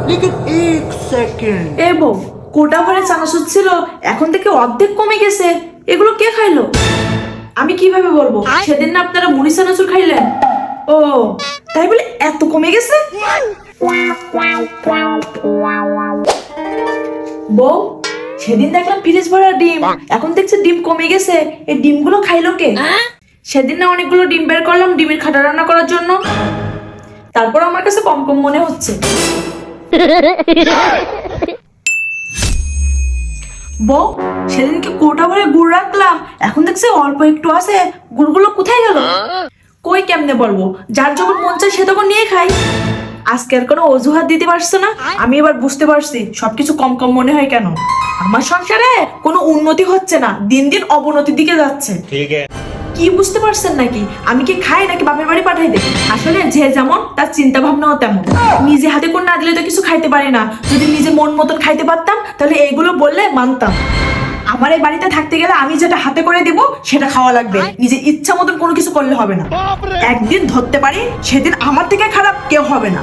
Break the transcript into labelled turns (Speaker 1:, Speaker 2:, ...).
Speaker 1: लेकिन एक सेकंड
Speaker 2: এ বউ, কোটা ভরে চানাচুর ছিল, এখন থেকে অর্ধেক কমে গেছে। এগুলো কে খাইলো? আমি কিভাবে বলবো? সেদিন না আপনারা মুড়ি চানাচুর খাইলেন। ও তাই বলে এত কমে গেছে? বউ, সেদিন দেখলাম ফ্রিজ ভরা ডিম, এখন দেখছি ডিম কমে গেছে। এই ডিমগুলো খাইলো কে? সেদিন না অনেকগুলো ডিম বের করলাম ডিমের খাটা রান্না করার জন্য, তারপর আমার কাছে কম কম মনে হচ্ছে। বউ, সেদিনকে কোটা ভরে গুড় রাখলাম, এখন দেখছি অল্প একটু আছে। গুড়গুলো কোথায় গেল? কই কেমনে বলবো? যার যখন মন চায় সে তখন নিয়ে খাই। আজকে আর কোনো অজুহাত দিতে পারছো না। আমি এবার বুঝতে পারছি সবকিছু কম কম মনে হয় কেন। আমার সংসারে কোনো উন্নতি হচ্ছে না, দিন দিন অবনতির দিকে যাচ্ছে।
Speaker 1: ठीक है
Speaker 2: কি বুঝতে পারছেন নাকি? আমি কি খাই নাকি বাপের বাড়ি পাঠাই দেয়? আসলে যে যেমন তার চিন্তা ভাবনাও তেমন। নিজে হাতে করে না দিলে তো কিছু খাইতে পারি না। যদি নিজে মন মতন খাইতে পারতাম তাহলে এইগুলো বললে মানতাম। আমার এই বাড়িতে থাকতে গেলে আমি যেটা হাতে করে দিব সেটা খাওয়া লাগবে, নিজে ইচ্ছা মতন কোনো কিছু করলে হবে না। একদিন ধরতে পারি সেদিন আমার থেকে খারাপ কেউ হবে না।